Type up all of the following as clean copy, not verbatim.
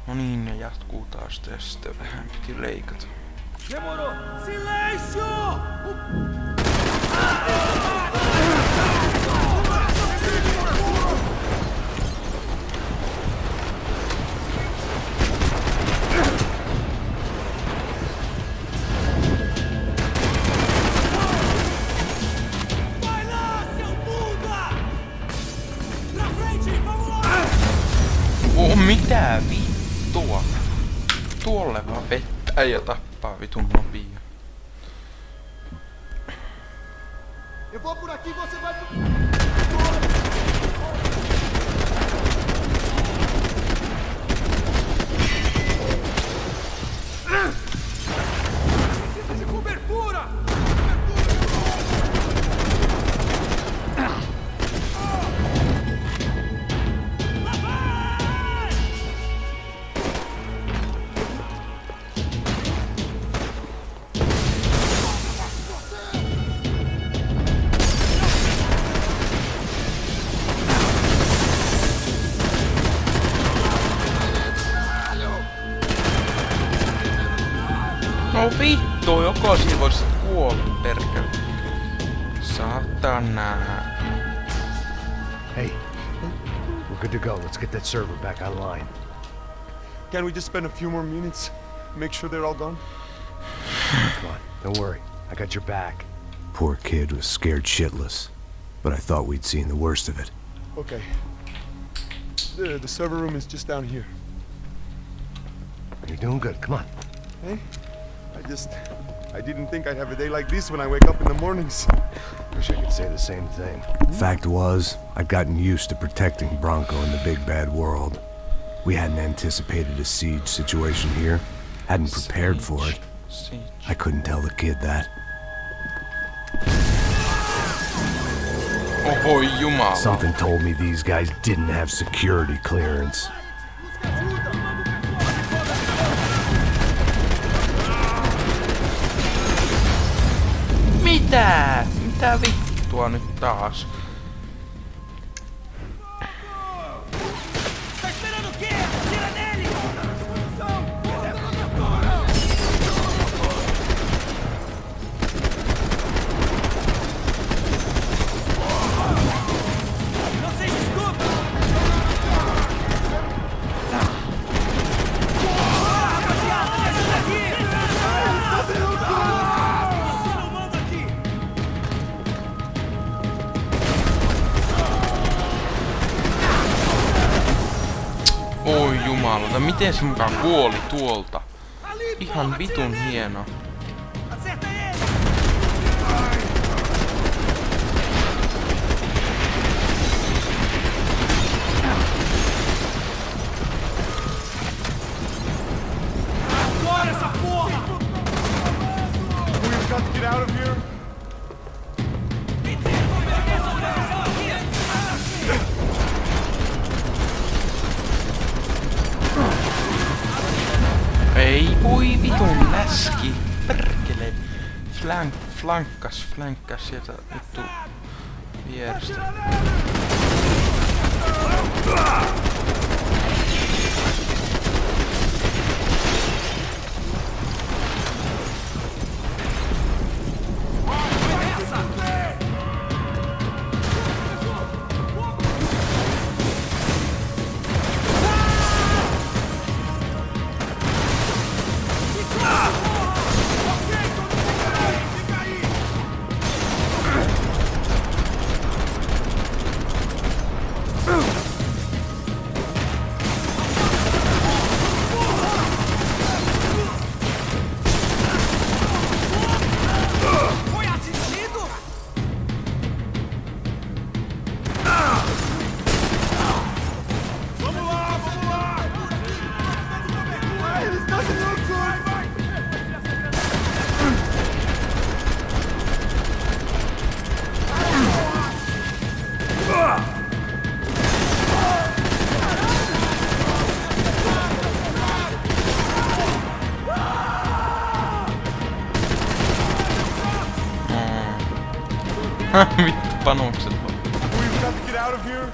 No niin, ne jatkuu taas tästä. Vähän piti leikata. Demorou! Silêncio! Vai lá, seu bunda! Pra frente, vamos lá! Oh, mitä vittua? Tuolle vaan vettää ja tappaa vitun nopia. Eu vou por aqui, você vai por... Precisa de cobertura! No vittu, joko siinä voisi kuolla perkele. Satana. Hey, we're good to go. Let's get that server back online. Can we just spend a few more minutes? Make sure they're all gone? Come on, don't worry. I got your back. Poor kid was scared shitless, but I thought we'd seen the worst of it. Okay. The server room is just down here. You're doing good. Come on. Hey? I didn't think I'd have a day like this when I wake up in the mornings. Wish I could say the same thing. Fact was, I'd gotten used to protecting Bronco in the big bad world. We hadn't anticipated a siege situation here. Hadn't prepared for it. I couldn't tell the kid that. Oho jumala. Something told me these guys didn't have security clearance. Mitä? Mitä vittua nyt taas? Tá esperando o quê? Tira nele! Não seja escudo! Rapaziada, me ajuda aqui! Você não manda aqui! Oi jumalauta, miten se mukaan kuoli tuolta? Ihan vitun hieno. Acerta ele! Agora essa porra! We've got to get out of here. Ei voi vitun läski. Perkele. Flankkas sieltä vittu vierestä. Foi atingido? Vamos lá, vamos lá! Eles estão de louco! Vai! Vittu panokset vaan. We've got to get out of here.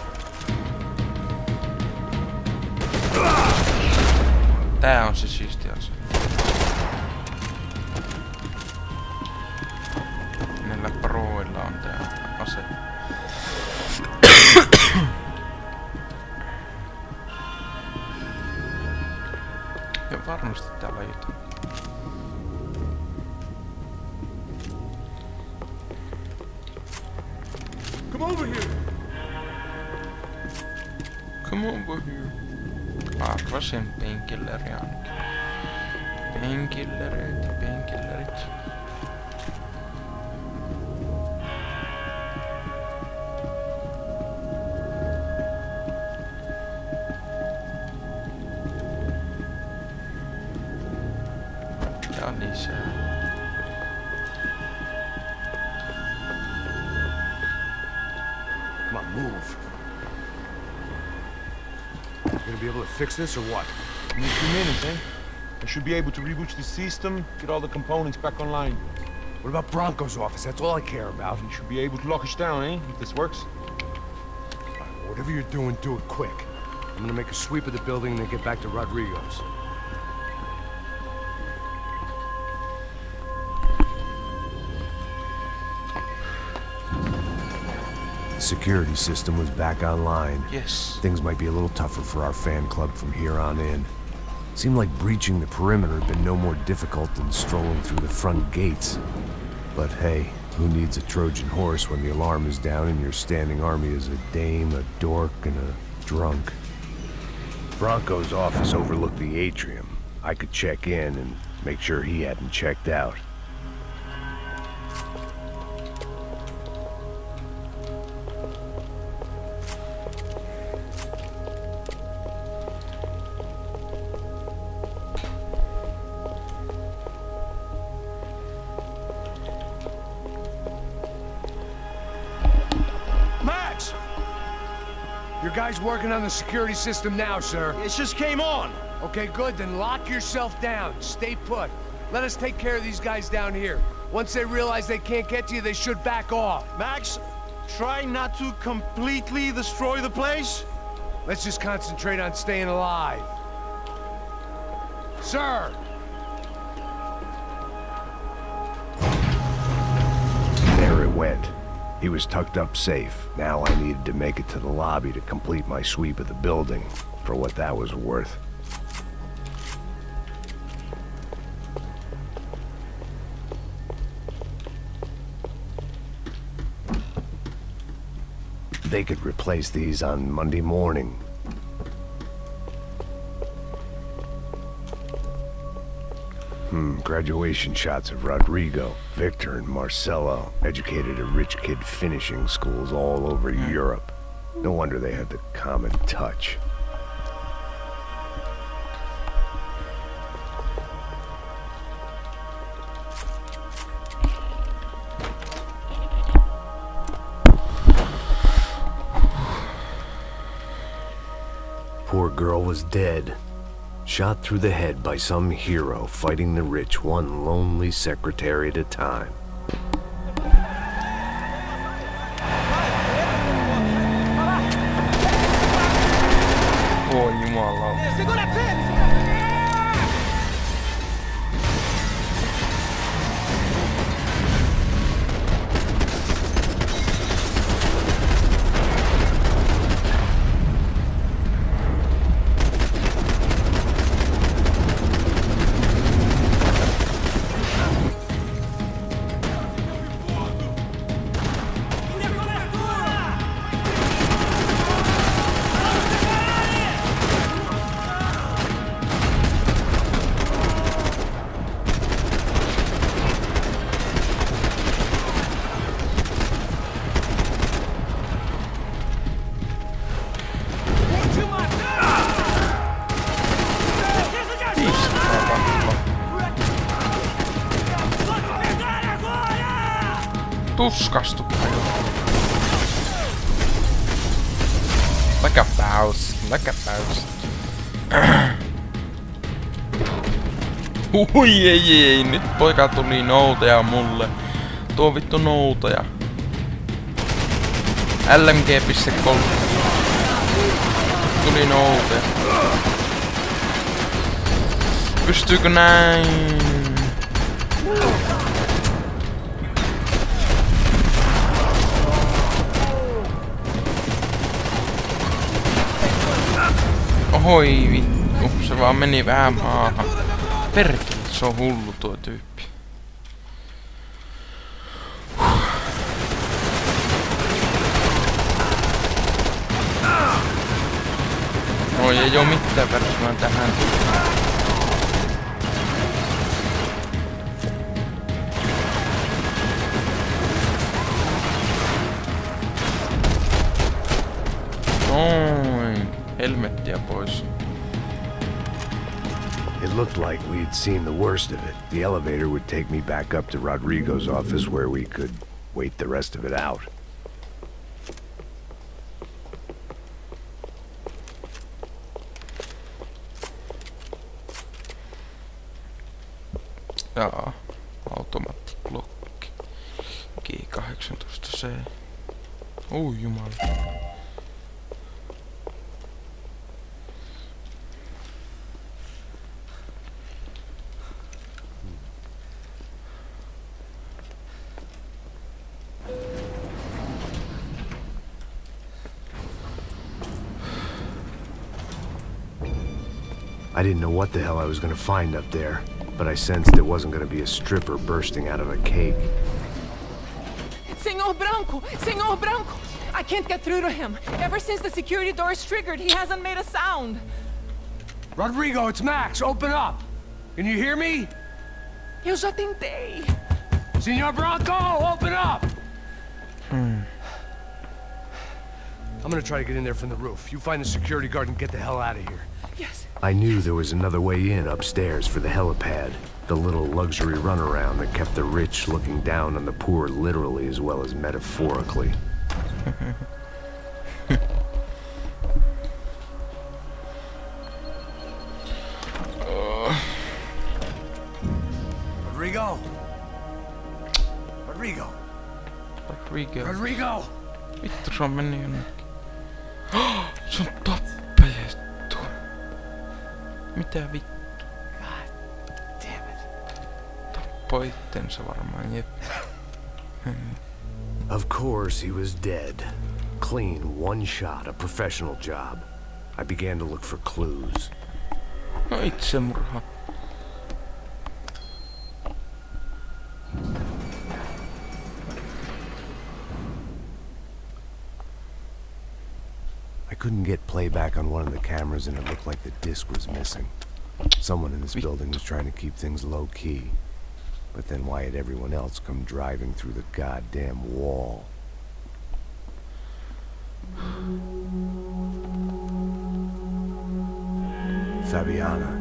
Tää on se siisti asia. Näillä proilla on tää ase. Ja varmasti täällä on jotain. Come over here. Come over here. Arvasin painkilleria ainakin. Painkillerit. Ja lisää. Come on, move. You gonna be able to fix this or what? In a few minutes, eh? I should be able to reboot the system, get all the components back online. What about Bronco's office? That's all I care about. You should be able to lock us down, eh? If this works. Whatever you're doing, do it quick. I'm gonna make a sweep of the building and then get back to Rodrigo's. The security system was back online. Yes. Things might be a little tougher for our fan club from here on in. Seemed like breaching the perimeter had been no more difficult than strolling through the front gates. But hey, who needs a Trojan horse when the alarm is down and your standing army is a dame, a dork, and a drunk? Bronco's office overlooked the atrium. I could check in and make sure he hadn't checked out. Max! Your guys working on the security system now, sir. It just came on. Okay, good, then lock yourself down. Stay put. Let us take care of these guys down here. Once they realize they can't get to you, they should back off. Max, try not to completely destroy the place. Let's just concentrate on staying alive. Sir! There it went. He was tucked up safe. Now I needed to make it to the lobby to complete my sweep of the building, for what that was worth. They could replace these on Monday morning. Graduation shots of Rodrigo, Victor, and Marcelo, educated at rich kid finishing schools all over Europe. No wonder they had the common touch. Poor girl was dead. Shot through the head by some hero fighting the rich one lonely secretary at a time. Voi jumala. Segura a pena! Tuskastuttaa jo. Läkäpäys. Hui ei, nyt poika tuli noutaja mulle. Tuo vittu noutaja. LMG.3 tuli noutaja. Pystyykö näin? Ohoi vittu, se vaan meni vähän maahan. Perkele, se on hullu tuo tyyppi. No ei oo mitään verrattuna tähän. Noin. Helmettiä pois. It looked like we'd seen the worst of it. The elevator would take me back up to Rodrigo's office where we could wait the rest of it out. Jaa, automaattiklokki. G18C. Jumala. I didn't know what the hell I was gonna find up there, but I sensed it wasn't gonna be a stripper bursting out of a cake. Senor Branco! Senor Branco! I can't get through to him. Ever since the security door is triggered, he hasn't made a sound. Rodrigo, it's Max. Open up. Can you hear me? Eu já tentei. Senor Branco, open up! I'm gonna try to get in there from the roof. You find the security guard and get the hell out of here. Yes. I knew there was another way in upstairs for the helipad. The little luxury runaround that kept the rich looking down on the poor literally as well as metaphorically. Rodrigo! Rodrigo! Rodrigo. Rodrigo! Vittu, se on mennyt jonnekin. Se on tappajettu. Mitä vittu? Tappoi ittensä varmaan, jep. Of course he was dead. Clean, one shot, a professional job. I began to look for clues. No itsemurha. I couldn't get playback on one of the cameras and it looked like the disc was missing. Someone in this building was trying to keep things low-key. But then why had everyone else come driving through the goddamn wall? Fabiana.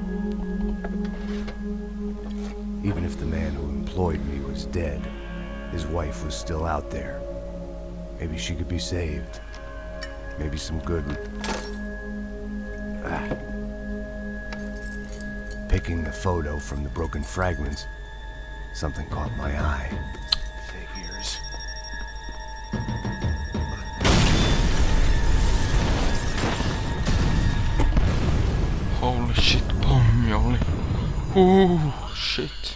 Even if the man who employed me was dead, his wife was still out there. Maybe she could be saved. Maybe some good... Picking the photo from the broken fragments, something caught my eye. Figures. Holy shit, pommi oli. Shit.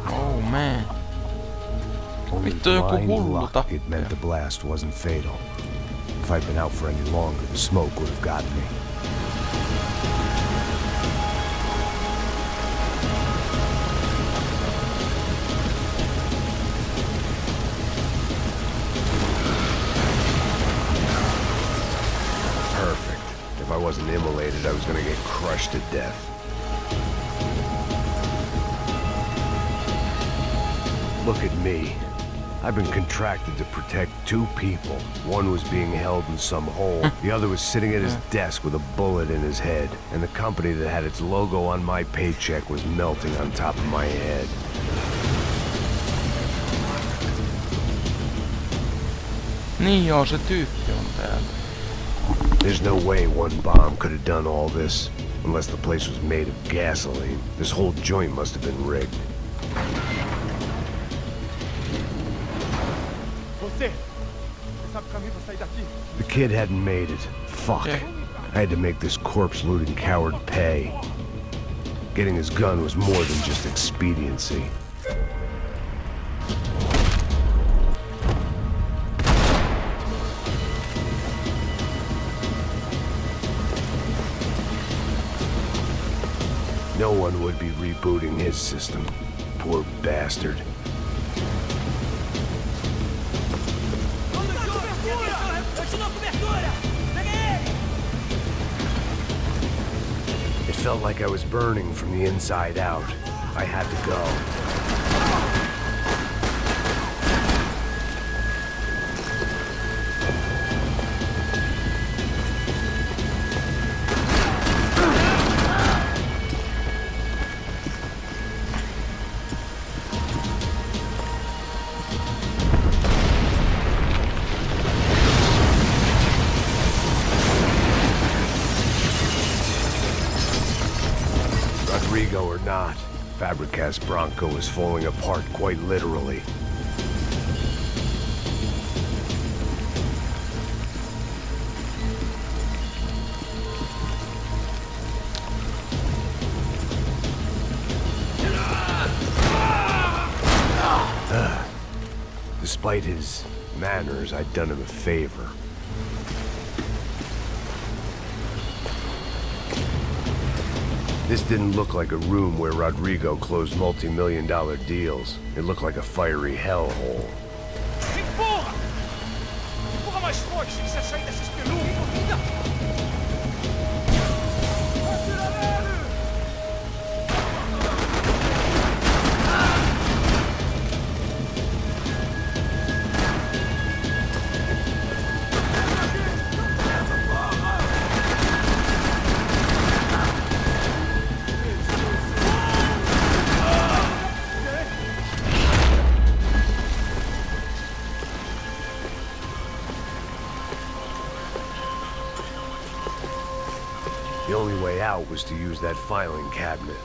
Oh man. Only Vittu joku blind hullu luck tappaja. it meant the blast wasn't fatal. If I'd been out for any longer, the smoke would have gotten me. Perfect. If I wasn't immolated, I was gonna get crushed to death. Look at me. I've been contracted to protect two people. One was being held in some hole. The other was sitting at his desk with a bullet in his head. And the company that had its logo on my paycheck was melting on top of my head. Niin joo, se tyyppi on täällä. There's no way one bomb could have done all this. Unless the place was made of gasoline. This whole joint must have been rigged. The kid hadn't made it. Fuck. Yeah. I had to make this corpse-looting coward pay. Getting his gun was more than just expediency. No one would be rebooting his system. Poor bastard. It felt like I was burning from the inside out. I had to go. Rodrigo or not, Fabregas Bronco is falling apart quite literally. Despite his manners, I'd done him a favor. This didn't look like a room where Rodrigo closed multi-million-dollar deals. It looked like a fiery hellhole. Empurra! Empurra mais forte se quiser sair dessa espelunca. The only way out was to use that filing cabinet.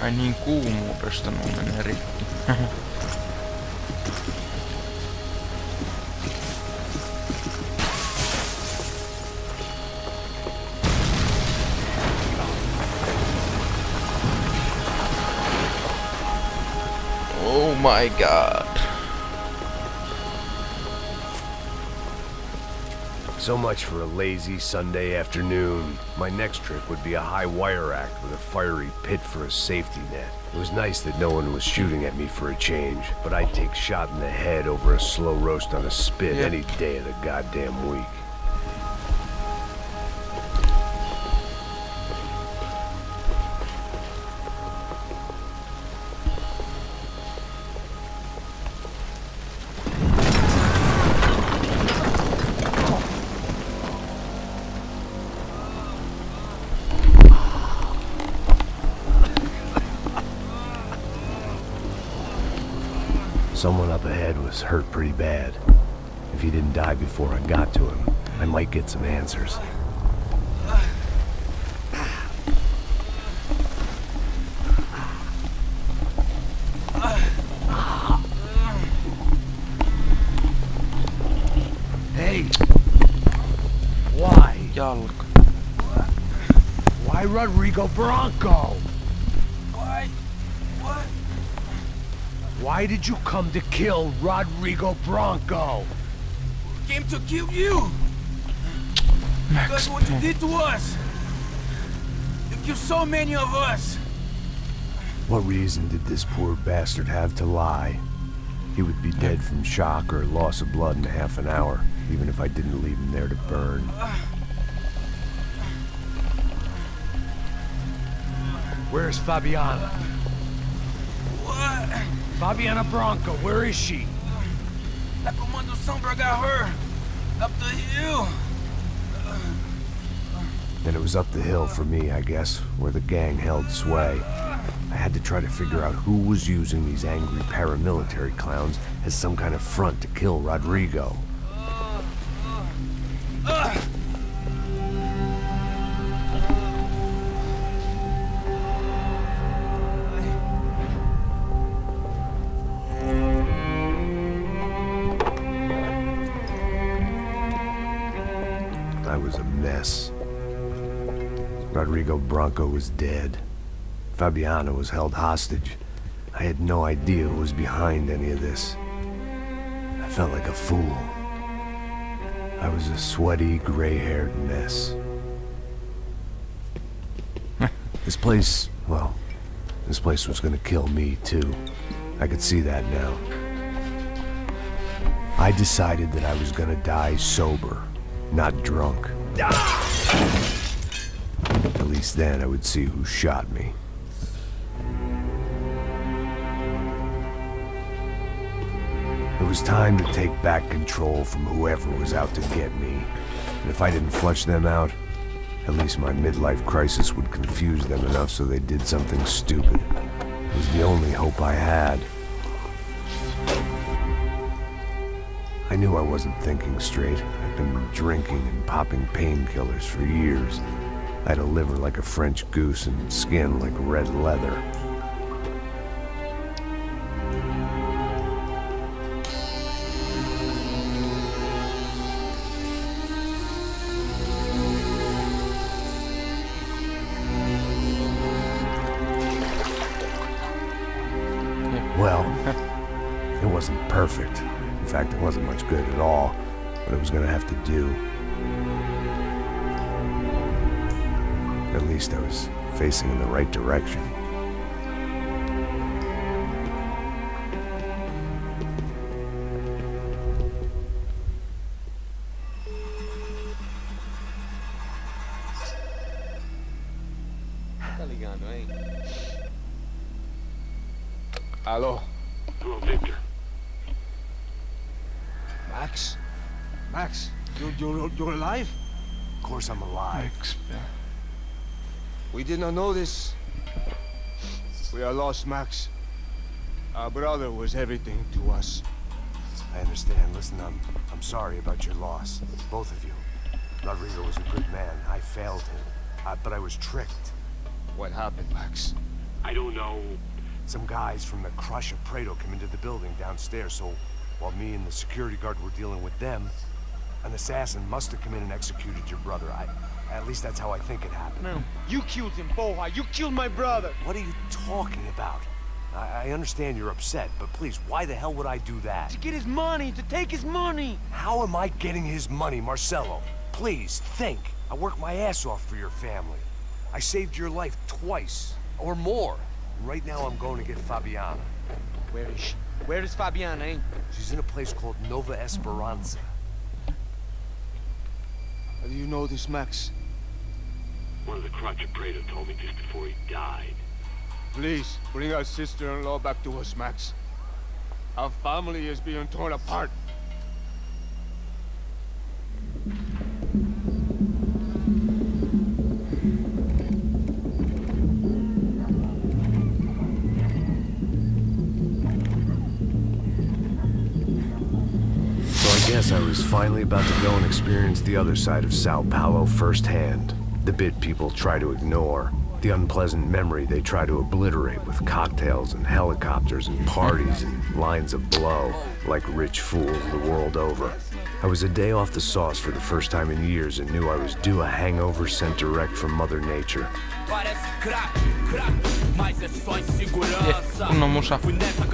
Ai niin, kuumuudesta nuo menee rikki. Oh my god. So much for a lazy Sunday afternoon. My next trick would be a high wire act with a fiery pit for a safety net. It was nice that no one was shooting at me for a change, but I'd take shot in the head over a slow roast on a spit any day of the goddamn week. Someone up ahead was hurt pretty bad. If he didn't die before I got to him, I might get some answers. Hey! Why? Jalka. Why Rodrigo Bronco? Why did you come to kill Rodrigo Bronco? Came to kill you. That's what you did to us. You killed so many of us. What reason did this poor bastard have to lie? He would be dead from shock or loss of blood in half an hour, even if I didn't leave him there to burn. Where's Fabiana? What? Fabiana Bronco, where is she? La Comando Sombra got her. Up the hill. Then it was up the hill for me, I guess, where the gang held sway. I had to try to figure out who was using these angry paramilitary clowns as some kind of front to kill Rodrigo. I was a mess. Rodrigo Bronco was dead. Fabiana was held hostage. I had no idea who was behind any of this. I felt like a fool. I was a sweaty, gray-haired mess. This place, well, this place was gonna kill me too. I could see that now. I decided that I was gonna die sober, not drunk. At least then I would see who shot me. It was time to take back control from whoever was out to get me. And if I didn't flush them out, at least my midlife crisis would confuse them enough so they did something stupid. It was the only hope I had. I knew I wasn't thinking straight. I'd been drinking and popping painkillers for years. I had a liver like a French goose and skin like red leather. Well, it wasn't perfect. In fact, it wasn't much good at all, but it was gonna have to do. At least I was facing in the right direction. Hello. Hello, Victor. Max? Max, you're alive? Of course I'm alive. We did not know this. We are lost, Max. Our brother was everything to us. I understand. Listen, I'm sorry about your loss. Both of you. Rodrigo was a good man. I failed him. But I was tricked. What happened, Max? I don't know. Some guys from the Crush of Prado came into the building downstairs, so while me and the security guard were dealing with them, an assassin must have come in and executed your brother. At least that's how I think it happened. No, you killed him, Boha. You killed my brother. What are you talking about? I understand you're upset, but please, why the hell would I do that? To get his money, to take his money. How am I getting his money, Marcelo? Please, think. I worked my ass off for your family. I saved your life twice, or more. Right now I'm going to get Fabiana. Where is she? Where is Fabiana, eh? She's in a place called Nova Esperanza. How do you know this, Max? One of the Crotch of Prado told me just before he died. Please, bring our sister-in-law back to us, Max. Our family is being torn apart. I guess I was finally about to go and experience the other side of Sao Paulo firsthand. The bit people try to ignore. The unpleasant memory they try to obliterate with cocktails and helicopters and parties and lines of blow, like rich fools the world over. I was a day off the sauce for the first time in years and knew I was due a hangover sent direct from Mother Nature. Kunnon musa. Hyvä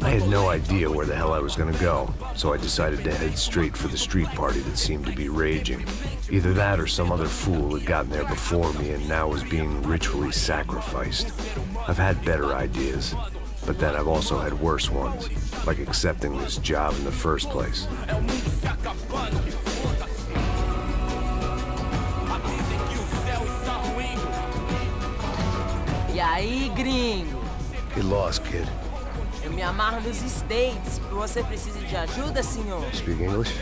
I had no idea where the hell I was gonna go, so I decided to head straight for the street party that seemed to be raging. Either that or some other fool had gotten there before me and now was being ritually sacrificed. I've had better ideas, but then I've also had worse ones, like accepting this job in the first place. E aí, gringo? Get lost, kid. Eu me amarro nos States. Você precisa de ajuda, senhor? Speak English?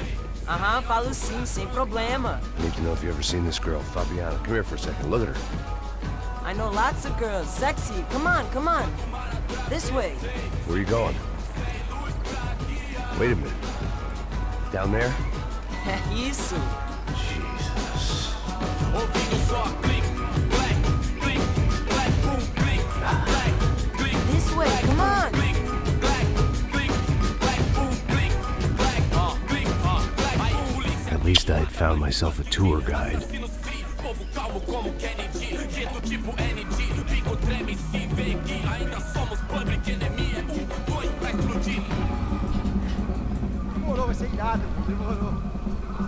Aham, falo sim, sem problema. I need to know if you've ever seen this girl, Fabiana. Come here for a second. Look at her. I know lots of girls. Sexy. Come on, come on. This way. Where are you going? Wait a minute. Down there? É isso. Jesus. This way, come on. At least I had found myself a tour guide.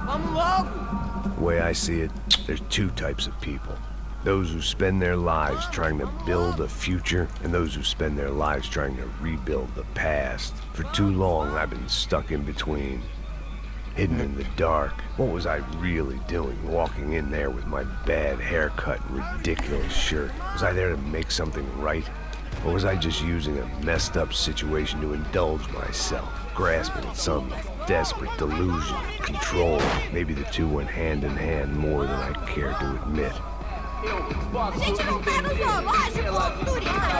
Vamos logo. The way I see it, there's two types of people. Those who spend their lives trying to build a future, and those who spend their lives trying to rebuild the past. For too long, I've been stuck in between. Hidden in the dark. What was I really doing walking in there with my bad haircut and ridiculous shirt? Was I there to make something right? Or was I just using a messed up situation to indulge myself, grasping at some desperate delusion, control? Maybe the two went hand in hand more than I cared to admit. A gente não tá no zoológico, turismo,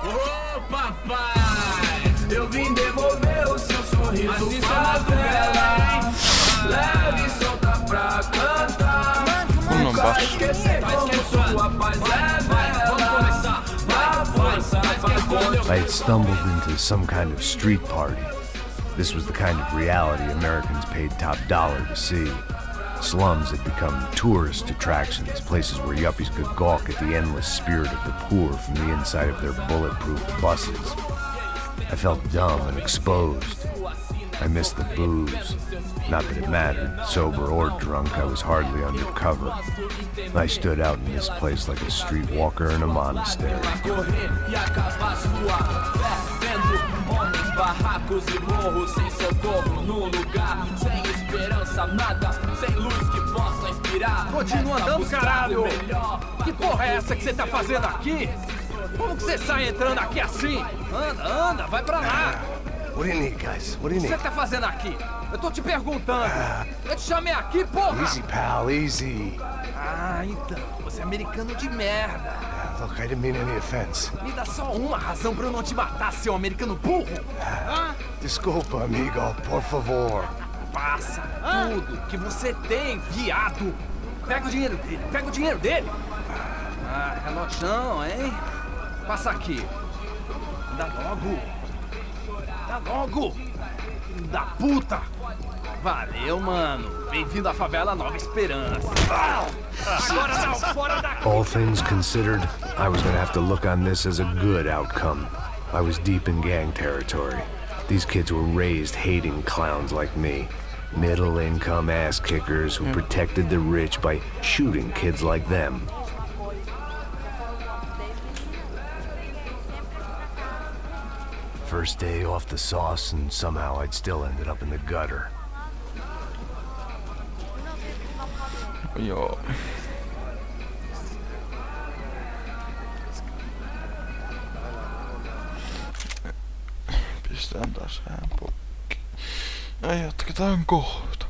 Ô, papai, eu vim devolver o seu sorriso favela. Leve e solta pra cantar. Nunca esquecer como sua paz é bela. Na força pra I had stumbled into some kind of street party. This was the kind of reality Americans paid top dollar to see. Slums had become tourist attractions, places where yuppies could gawk at the endless spirit of the poor from the inside of their bulletproof buses. I felt dumb and exposed. I missed the booze. Not that it mattered, sober or drunk, I was hardly undercover. I stood out in this place like a streetwalker in a monastery. barracos e morros sem socorro no lugar, sem esperança, nada, sem luz que possa inspirar. Continua andando, caralho! Que porra é essa que você tá fazendo aqui? Como que você sai entrando aqui assim? Anda, anda, vai pra lá! What do you need, guys? What do you O que need? você tá fazendo aqui? Eu tô te perguntando. Eu te chamei aqui, porra! Easy, pal, easy. Ah, então, você é americano de merda. Look, I didn't mean any offense. Me dá só uma razão pra eu não te matar, seu americano burro. Desculpa, amigo, por favor. Passa tudo que você tem, viado. Pega o dinheiro dele, pega o dinheiro dele. Ah, relojão, hein? Passa aqui. Dá logo. Dá logo. Filho da puta. Valeu, mano. Bem-vindo à favela Nova Esperança. Agora não, fora daqui. All things considered, I was gonna have to look on this as a good outcome. I was deep in gang territory. These kids were raised hating clowns like me. Middle-income ass-kickers who protected the rich by shooting kids like them. First day off the sauce, and somehow I'd still ended up in the gutter. Joo. Pistään taas vähän pokki. Ja jatketaan kohta.